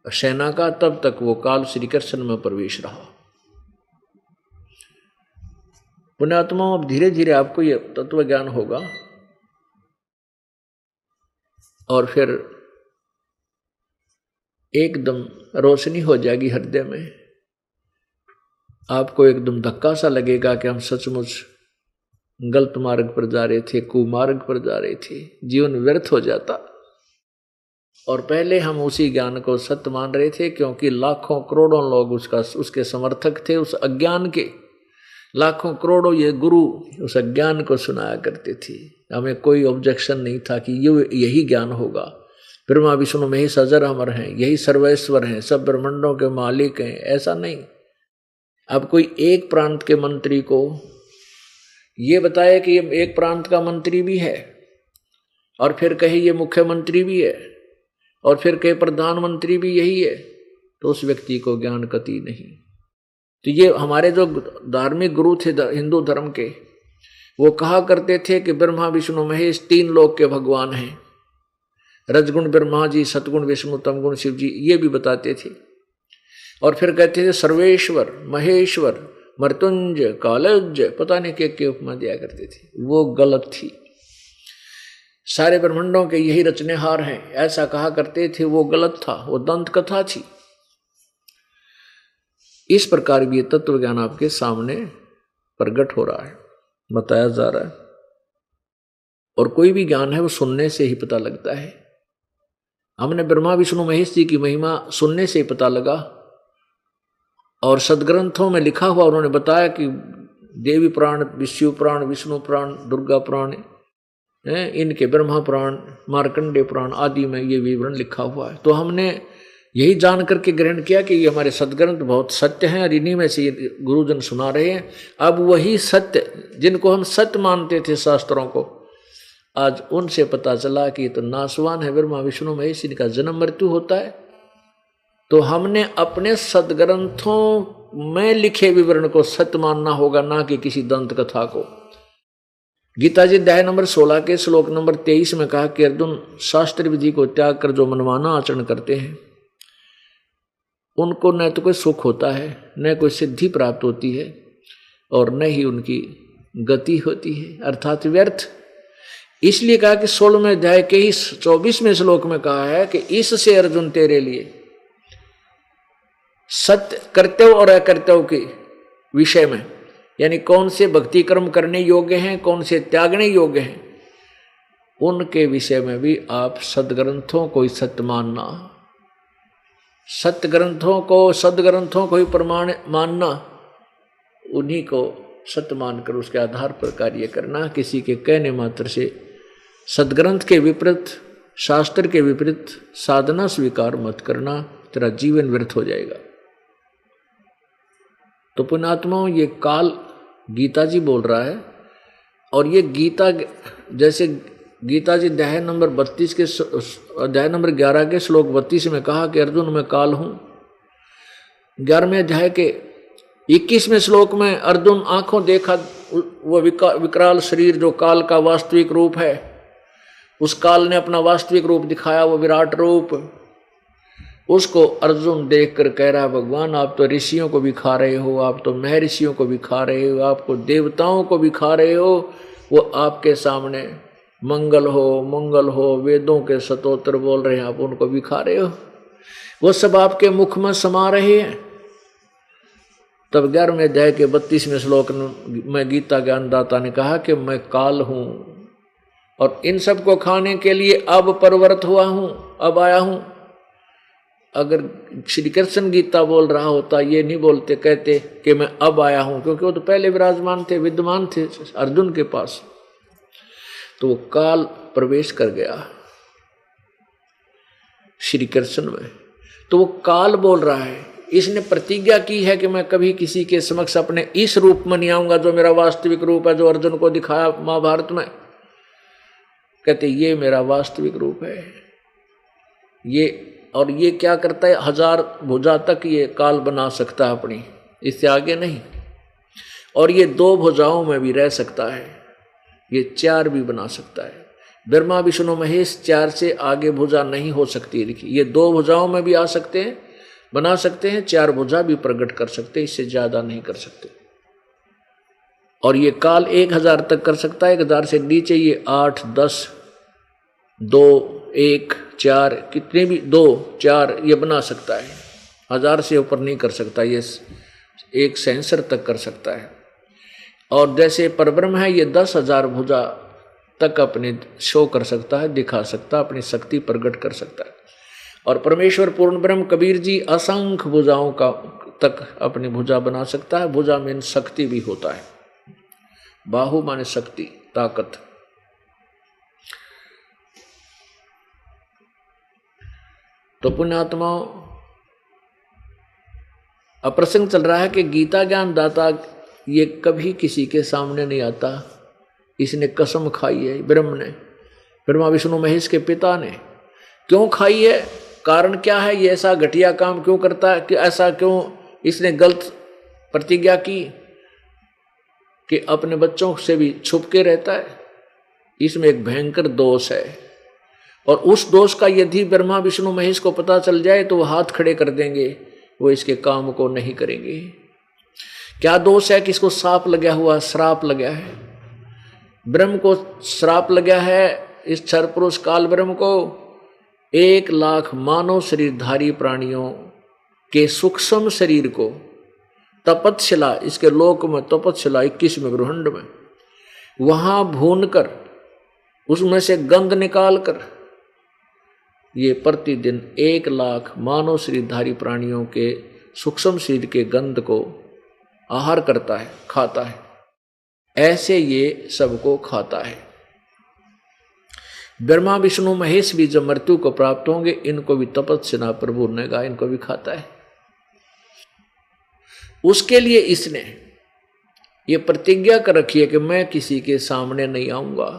सेना का, तब तक वो काल श्री कृष्ण में प्रवेश रहा। पुण्यात्माओं, अब धीरे धीरे आपको ये तत्व ज्ञान होगा और फिर एकदम रोशनी हो जाएगी हृदय में। आपको एकदम धक्का सा लगेगा कि हम सचमुच गलत मार्ग पर जा रहे थे, कुमार्ग पर जा रहे थे, जीवन व्यर्थ हो जाता। और पहले हम उसी ज्ञान को सत्य मान रहे थे, क्योंकि लाखों करोड़ों लोग उसके समर्थक थे। उस अज्ञान के लाखों करोड़ों ये गुरु उस अज्ञान को सुनाया करते थे। हमें कोई ऑब्जेक्शन नहीं था कि यही ज्ञान होगा, ब्रह्मा विष्णु महेश अजर अमर हैं, यही सर्वेश्वर हैं, सब ब्रह्मांडों के मालिक हैं। ऐसा नहीं। अब कोई एक प्रांत के मंत्री को ये बताए कि ये एक प्रांत का मंत्री भी है और फिर कहे ये मुख्यमंत्री भी है और फिर कहे प्रधानमंत्री भी यही है, तो उस व्यक्ति को ज्ञान कति नहीं। तो ये हमारे जो धार्मिक गुरु थे हिंदू धर्म के, वो कहा करते थे कि ब्रह्मा विष्णु महेश 3 लोक के भगवान हैं। रजगुण ब्रह्मा जी, सतगुण विष्णु, तमगुण शिव जी, ये भी बताते थे। और फिर कहते थे सर्वेश्वर, महेश्वर, मृत्युंजय, कालज्जय, पता नहीं क्या उपमा दिया करते थे। वो गलत थी। सारे ब्रह्मांडों के यही रचनेहार हैं, ऐसा कहा करते थे, वो गलत था, वो दंत कथा थी। इस प्रकार भी ये तत्व ज्ञान आपके सामने प्रकट हो रहा है, बताया जा रहा है। और कोई भी ज्ञान है वो सुनने से ही पता लगता है। हमने ब्रह्मा विष्णु महेश जी की महिमा सुनने से ही पता लगा, और सदग्रंथों में लिखा हुआ उन्होंने बताया कि देवी प्राण, विष्णु प्राण, विष्णु प्राण, दुर्गा प्राण, इनके ब्रह्मा प्राण, मार्कंडेय प्राण आदि में ये विवरण लिखा हुआ है। तो हमने यही जान करके ग्रहण किया कि ये हमारे सदग्रंथ बहुत सत्य हैं और इन्हीं में से गुरुजन सुना रहे हैं। अब वही सत्य जिनको हम सत्य मानते थे शास्त्रों को, आज उनसे पता चला कि तो नासवान है ब्रह्मा विष्णु महेश, इनका जन्म मृत्यु होता है। तो हमने अपने सदग्रंथों में लिखे विवरण को सत्य मानना होगा, ना कि किसी दंत कथा को। गीता जी अध्याय नंबर 16 के श्लोक नंबर 23 में कहा कि अर्जुन, शास्त्र विधि को त्याग कर जो मनमाना आचरण करते हैं उनको न तो कोई सुख होता है, न कोई सिद्धि प्राप्त होती है, और न ही उनकी गति होती है, अर्थात व्यर्थ। इसलिए कहा कि 16वें अध्याय के ही 24वें श्लोक में कहा है कि इससे अर्जुन तेरे लिए सत्य कर्तव्य और अकर्तव्य के विषय में, यानी कौन से भक्ति कर्म करने योग्य हैं, कौन से त्यागने योग्य हैं, उनके विषय में भी आप सदग्रंथों को ही सत्य मानना, सदग्रंथों को ही प्रमाण मानना, उन्हीं को सत्य मानकर उसके आधार पर कार्य करना। किसी के कहने मात्र से सदग्रंथ के विपरीत, शास्त्र के विपरीत साधना स्वीकार मत करना, तेरा जीवन व्यर्थ हो जाएगा। तो पुण्यात्माओं, ये काल गीता जी बोल रहा है, और ये गीता जैसे गीता जी अध्याय नंबर 32 के अध्याय नंबर 11 के श्लोक 32 में कहा कि अर्जुन मैं काल हूं। 11वें अध्याय के 21वें श्लोक में अर्जुन आंखों देखा वो विकराल शरीर जो काल का वास्तविक रूप है, उस काल ने अपना वास्तविक रूप दिखाया, वो विराट रूप। उसको अर्जुन देखकर कह रहा है, भगवान आप तो ऋषियों को भी खा रहे हो, आप तो महर्षियों को भी खा रहे हो, आपको देवताओं को भी खा रहे हो। वो आपके सामने मंगल हो, वेदों के स्तोत्र बोल रहे हैं, आप उनको भी खा रहे हो, वो सब आपके मुख में समा रहे हैं। तब 11वें अध्याय के 32वें श्लोक में गीता ज्ञानदाता ने कहा कि मैं काल हूं और इन सब को खाने के लिए अब प्रवृत्त हुआ हूं, अब आया हूं। अगर श्री कृष्ण गीता बोल रहा होता, ये नहीं बोलते, कहते कि मैं अब आया हूं, क्योंकि वो तो पहले विराजमान थे, विद्यमान थे अर्जुन के पास। तो वो काल प्रवेश कर गया श्री कृष्ण में, तो वो काल बोल रहा है, इसने प्रतिज्ञा की है कि मैं कभी किसी के समक्ष अपने इस रूप में नहीं आऊंगा जो मेरा वास्तविक रूप है, जो अर्जुन को दिखाया महाभारत में। कहते ये मेरा वास्तविक रूप है ये। और ये क्या करता है, 1000 भुजा तक ये काल बना सकता है अपनी, इससे आगे नहीं। और ये 2 भुजाओं में भी रह सकता है, ये 4 भी बना सकता है। ब्रह्मा विष्णु महेश 4 से आगे भुजा नहीं हो सकती लिखी। ये 2 भुजाओं में भी आ सकते हैं, बना सकते हैं, 4 भुजा भी प्रकट कर सकते हैं, इससे ज्यादा नहीं कर सकते। और ये काल 1000 तक कर सकता है, 1000 से नीचे ये 8, 10, 2, 1, 4 कितने भी 2, 4 ये बना सकता है। 1000 से ऊपर नहीं कर सकता, ये एक सेंसर तक कर सकता है। और जैसे परब्रह्म है ये 10,000 भुजा तक अपने शो कर सकता है, दिखा सकता है, अपनी शक्ति प्रकट कर सकता है। और परमेश्वर पूर्ण ब्रह्म कबीर जी असंख्य भुजाओं का तक अपनी भुजा बना सकता है। भुजा में शक्ति भी होता है, बाहु माने शक्ति, ताकत। तो पुण्यात्माओं, अप्रसंग चल रहा है कि गीता ज्ञान दाता ये कभी किसी के सामने नहीं आता। इसने कसम खाई है ब्रह्म ने, ब्रह्मा विष्णु महेश के पिता ने। क्यों खाई है, कारण क्या है, ये ऐसा घटिया काम क्यों करता है, कि ऐसा क्यों इसने गलत प्रतिज्ञा की कि अपने बच्चों से भी छुप के रहता है। इसमें एक भयंकर दोष है, और उस दोष का यदि ब्रह्मा विष्णु महेश को पता चल जाए तो वो हाथ खड़े कर देंगे, वो इसके काम को नहीं करेंगे। क्या दोष है कि इसको साप लगा हुआ, श्राप लगा है, ब्रह्म को श्राप लगा है। इस क्षर पुरुष काल ब्रह्म को 1 लाख मानव शरीरधारी प्राणियों के सूक्ष्म शरीर को तपतशिला, इसके लोक में तपतशिला 21वें ब्रह्मांड में, वहां भून कर उसमें से गंध निकाल कर ये प्रतिदिन 1 लाख मानव शरीरधारी प्राणियों के सूक्ष्म शरीर के गंध को आहार करता है, खाता है। ऐसे ये सबको खाता है। ब्रह्मा विष्णु महेश भी जब मृत्यु को प्राप्त होंगे, इनको भी तपस्या प्रभु ने कहा, इनको भी खाता है। उसके लिए इसने ये प्रतिज्ञा कर रखी है कि मैं किसी के सामने नहीं आऊंगा,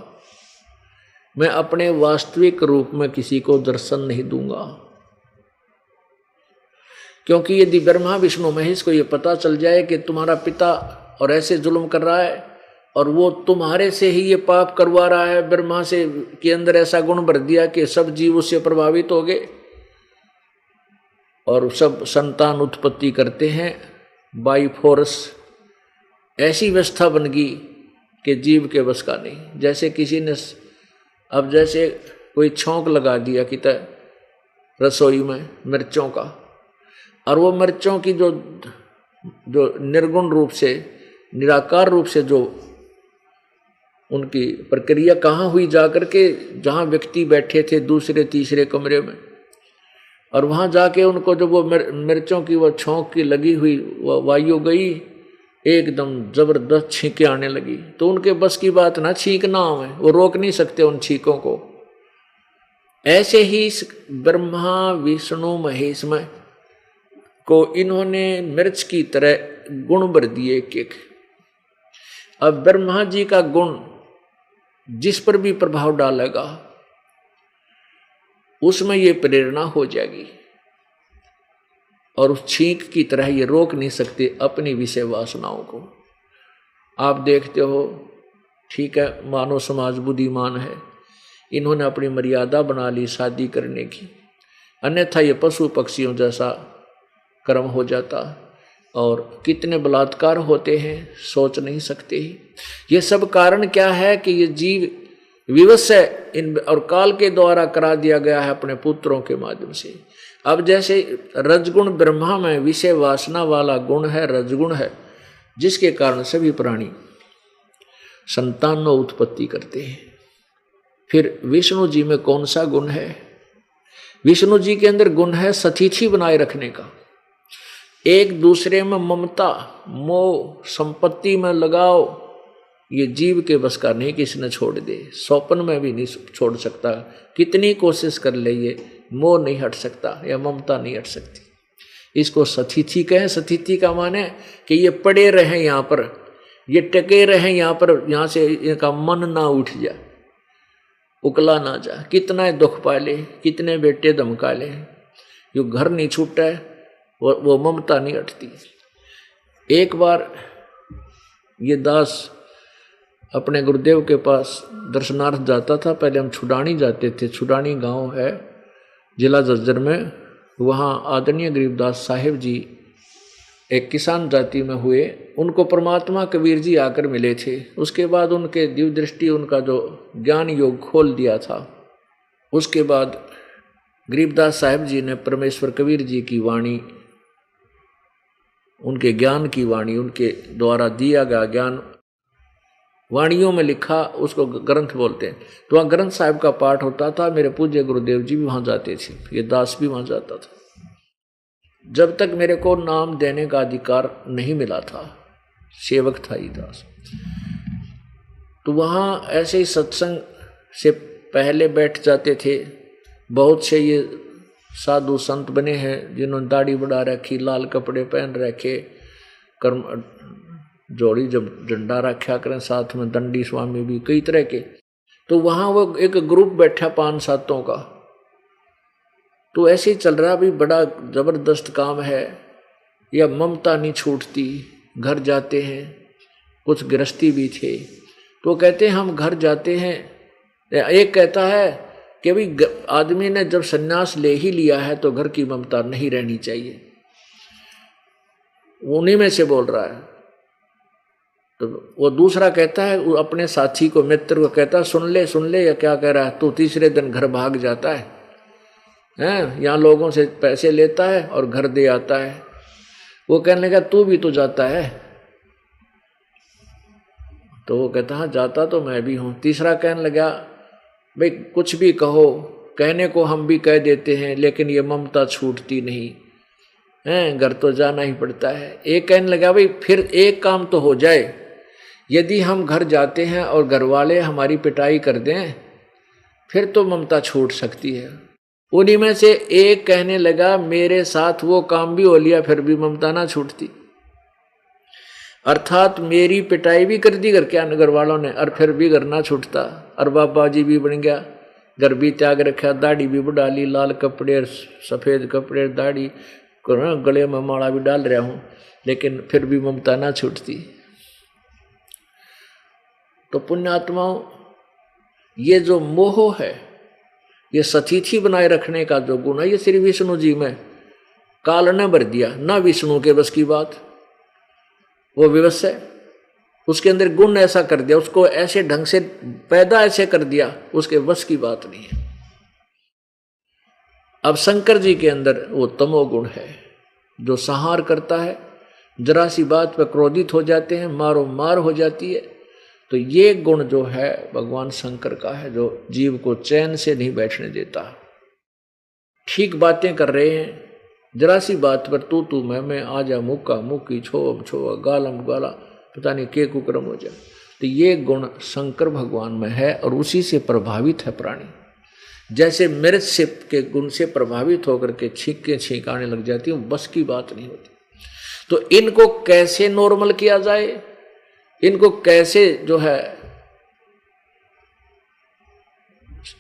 मैं अपने वास्तविक रूप में किसी को दर्शन नहीं दूंगा। क्योंकि यदि ब्रह्मा विष्णु महेश को ये पता चल जाए कि तुम्हारा पिता और ऐसे जुल्म कर रहा है और वो तुम्हारे से ही ये पाप करवा रहा है, ब्रह्मा से के अंदर ऐसा गुण भर दिया कि सब जीव उससे प्रभावित हो गए और सब संतान उत्पत्ति करते हैं बाई फोर्स, ऐसी व्यवस्था बन गई कि जीव के बस का नहीं। जैसे किसी ने अब जैसे कोई छौंक लगा दिया कि रसोई में मिर्चों का, और वो मिर्चों की जो निर्गुण रूप से, निराकार रूप से जो उनकी प्रक्रिया कहाँ हुई, जाकर के जहाँ व्यक्ति बैठे थे दूसरे तीसरे कमरे में, और वहाँ जाके उनको जब वो मिर्चों की वो छौंक की लगी हुई वायु गई, एकदम जबरदस्त छींकें आने लगी। तो उनके बस की बात ना छींकना है, वो रोक नहीं सकते उन छींकों को। ऐसे ही ब्रह्मा विष्णु महेश में को इन्होंने मिर्च की तरह गुण भर दिए एक। अब ब्रह्मा जी का गुण जिस पर भी प्रभाव डालेगा उसमें ये प्रेरणा हो जाएगी, और उस छींक की तरह ये रोक नहीं सकते अपनी विषय वासनाओं को। आप देखते हो, ठीक है, मानव समाज बुद्धिमान है, इन्होंने अपनी मर्यादा बना ली शादी करने की, अन्यथा ये पशु पक्षियों जैसा कर्म हो जाता। और कितने बलात्कार होते हैं सोच नहीं सकते ही। ये सब कारण क्या है कि ये जीव विवश है इन और काल के द्वारा करा दिया गया है अपने पुत्रों के माध्यम से। अब जैसे रजगुण ब्रह्मा में विषय वासना वाला गुण है, रजगुण है, जिसके कारण सभी प्राणी संतानों उत्पत्ति करते हैं। फिर विष्णु जी में कौन सा गुण है? विष्णु जी के अंदर गुण है सतीथि बनाए रखने का, एक दूसरे में ममता, मोह, संपत्ति में लगाव। ये जीव के बस का नहीं कि इसने छोड़ दे, स्वप्न में भी नहीं छोड़ सकता, कितनी कोशिश कर ले ये मोह नहीं हट सकता या ममता नहीं हट सकती। इसको सतिथि कहें। सतिथि का माने कि ये पड़े रहे यहाँ पर, ये टके रहे यहाँ पर, यहाँ से इनका मन ना उठ जा, उकला ना जा। कितना दुख पाले, कितने बेटे धमका ले, जो घर नहीं छूटा है वो ममता नहीं हटती। एक बार ये दास अपने गुरुदेव के पास दर्शनार्थ जाता था। पहले हम छुडानी जाते थे, छुडानी गांव है जिला झज्जर में। वहाँ आदरणीय गरीबदास साहिब जी एक किसान जाति में हुए, उनको परमात्मा कबीर जी आकर मिले थे। उसके बाद उनके दिव्य दृष्टि, उनका जो ज्ञान योग खोल दिया था। उसके बाद गरीबदास साहिब जी ने परमेश्वर कबीर जी की वाणी, उनके ज्ञान की वाणी, उनके द्वारा दिया गया ज्ञान वाणियों में लिखा, उसको ग्रंथ बोलते हैं। तो वहाँ ग्रंथ साहिब का पाठ होता था। मेरे पूज्य गुरुदेव जी भी वहाँ जाते थे, ये दास भी वहाँ जाता था। जब तक मेरे को नाम देने का अधिकार नहीं मिला था, सेवक था ये दास, तो वहाँ ऐसे ही सत्संग से पहले बैठ जाते थे। बहुत से ये साधु संत बने हैं जिन्होंने दाढ़ी बढ़ा रखी, लाल कपड़े पहन रखे, कर्म जोड़ी जब झंडा रखा करें, साथ में दंडी स्वामी भी, कई तरह के। तो वहाँ वो एक ग्रुप बैठा 5-7 का, तो ऐसे ही चल रहा। भी बड़ा जबरदस्त काम है, या ममता नहीं छूटती। घर जाते हैं, कुछ गृहस्थी भी थे, तो कहते हैं हम घर जाते हैं। एक कहता है कि भाई आदमी ने जब सन्यास ले ही लिया है तो घर की ममता नहीं रहनी चाहिए। उन्हीं में से बोल रहा है। तो वो दूसरा कहता है, वो अपने साथी को, मित्र को कहता है सुन ले या क्या कह रहा है तू, तीसरे दिन घर भाग जाता है, यहाँ लोगों से पैसे लेता है और घर दे आता है। वो कहने लगा तू भी तो जाता है। तो वो कहता हाँ जाता तो मैं भी हूँ। तीसरा कहने लगा भाई कुछ भी कहो, कहने को हम भी कह देते हैं, लेकिन ये ममता छूटती नहीं है, घर तो जाना ही पड़ता है। एक कहने लगा भाई फिर एक काम तो हो जाए, यदि हम घर जाते हैं और घर वाले हमारी पिटाई कर दें फिर तो ममता छूट सकती है। उन्हीं में से एक कहने लगा मेरे साथ वो काम भी हो लिया फिर भी ममता ना छूटती। अर्थात मेरी पिटाई भी कर दी घर के नगर वालों ने और फिर भी घर ना छूटता। और बाबा जी भी बन गया, घर भी त्याग रखा, दाढ़ी भी बढ़ा ली, लाल कपड़े, सफ़ेद कपड़े, दाढ़ी, गले में माला भी डाल रहा हूँ, लेकिन फिर भी ममता ना छूटती। तो पुण्यात्माओं, ये जो मोह है, ये सतिथि बनाए रखने का जो गुण है, ये श्री विष्णु जी में काल ने भर दिया। ना विष्णु के बस की बात, वो विवश है, उसके अंदर गुण ऐसा कर दिया, उसको ऐसे ढंग से पैदा ऐसे कर दिया, उसके बस की बात नहीं है। अब शंकर जी के अंदर वो तमोगुण है जो संहार करता है। जरा सी बात पर क्रोधित हो जाते हैं, मारो मार हो जाती है। तो ये गुण जो है भगवान शंकर का है, जो जीव को चैन से नहीं बैठने देता। ठीक बातें कर रहे हैं, जरा सी बात पर तू मैं आजा, मुक्का मुक्की, छो छो, गालम गाला, पता नहीं के कुक्रम हो जाए। तो ये गुण शंकर भगवान में है और उसी से प्रभावित है प्राणी। जैसे मिर्च से के गुण से प्रभावित होकर के छींकें छींकाने लग जाती हूँ, बस की बात नहीं होती। तो इनको कैसे नॉर्मल किया जाए, इनको कैसे जो है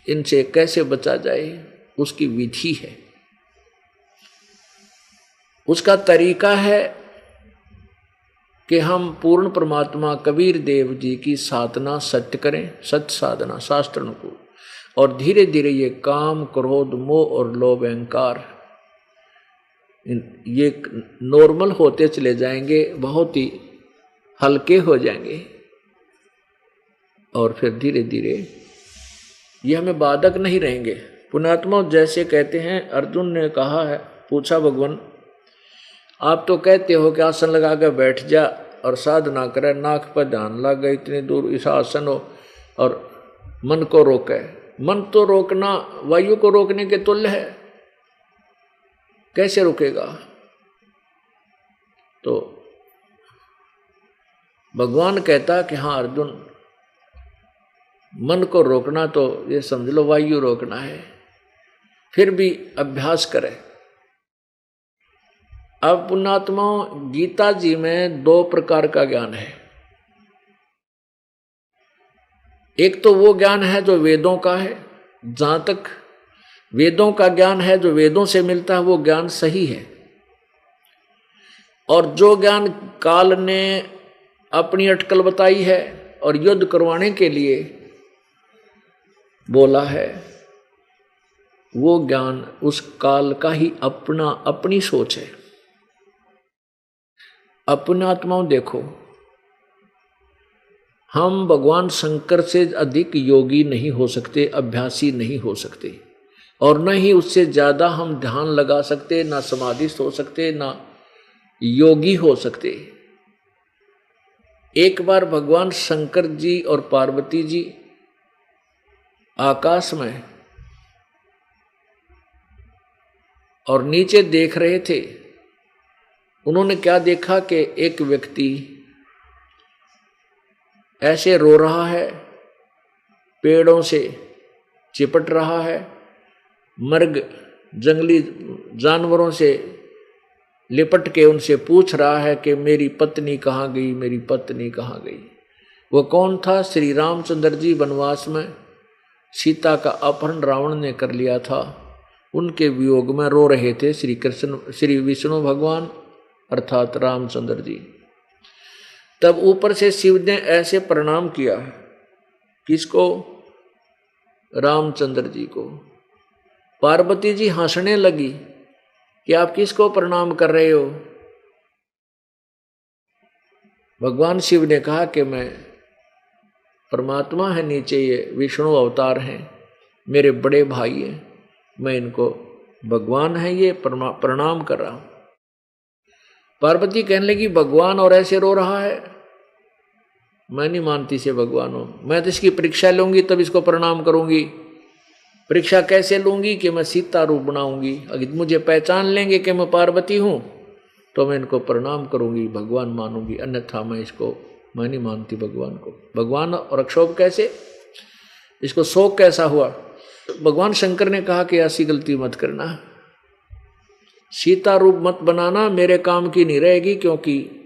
इनसे कैसे बचा जाए, उसकी विधि है, उसका तरीका है कि हम पूर्ण परमात्मा कबीर देव जी की साधना सत्य करें, सत्य साधना शास्त्र अनुकूल, और धीरे धीरे ये काम, क्रोध, मोह और लोभ, अहंकार ये नॉर्मल होते चले जाएंगे, बहुत ही हल्के हो जाएंगे, और फिर धीरे धीरे ये हमें बाधक नहीं रहेंगे। पुण्यात्मा जैसे कहते हैं, अर्जुन ने कहा है, पूछा भगवान आप तो कहते हो कि आसन लगा कर बैठ जा और साधना करे, नाक पर ध्यान लग गए, इतनी दूर ऐसा आसन हो और मन को रोके। मन तो रोकना वायु को रोकने के तुल्य है, कैसे रुकेगा? तो भगवान कहता कि हाँ अर्जुन, मन को रोकना तो ये समझ लो वायु रोकना है। फिर भी अभ्यास करें। अब पुण्यात्माओं, गीता जी में 2 प्रकार का ज्ञान है। एक तो वो ज्ञान है जो वेदों का है, जहां तक वेदों का ज्ञान है जो वेदों से मिलता है वो ज्ञान सही है। और जो ज्ञान काल ने अपनी अटकल बताई है और युद्ध करवाने के लिए बोला है, वो ज्ञान उस काल का ही अपनी सोच है। अपने आत्माओं देखो, हम भगवान शंकर से अधिक योगी नहीं हो सकते, अभ्यासी नहीं हो सकते, और न ही उससे ज्यादा हम ध्यान लगा सकते, ना समाधिस्थ हो सकते, ना योगी हो सकते। एक बार भगवान शंकर जी और पार्वती जी आकाश में और नीचे देख रहे थे। उन्होंने क्या देखा कि एक व्यक्ति ऐसे रो रहा है, पेड़ों से चिपट रहा है, मर्ग जंगली जानवरों से लिपट के उनसे पूछ रहा है कि मेरी पत्नी कहाँ गई, मेरी पत्नी कहाँ गई। वो कौन था? श्री रामचंद्र जी वनवास में सीता का अपहरण रावण ने कर लिया था, उनके वियोग में रो रहे थे श्री विष्णु भगवान अर्थात रामचंद्र जी। तब ऊपर से शिव ने ऐसे प्रणाम किया, किसको? रामचंद्र जी को। पार्वती जी हंसने लगी कि आप किसको प्रणाम कर रहे हो? भगवान शिव ने कहा कि मैं परमात्मा है, नीचे ये विष्णु अवतार हैं, मेरे बड़े भाई हैं, मैं इनको भगवान है ये प्रणाम कर रहा हूं। पार्वती कहने लगी भगवान और ऐसे रो रहा है, मैं नहीं मानती से भगवान हो, मैं तो इसकी परीक्षा लूंगी तब इसको प्रणाम करूंगी। परीक्षा कैसे लूंगी? कि मैं सीता रूप बनाऊंगी, अगर मुझे पहचान लेंगे कि मैं पार्वती हूं तो मैं इनको प्रणाम करूंगी, भगवान मानूंगी, अन्यथा मैं नहीं मानती भगवान को। भगवान और अक्षोभ कैसे? इसको शोक कैसा हुआ? भगवान शंकर ने कहा कि ऐसी गलती मत करना, सीता रूप मत बनाना, मेरे काम की नहीं रहेगी, क्योंकि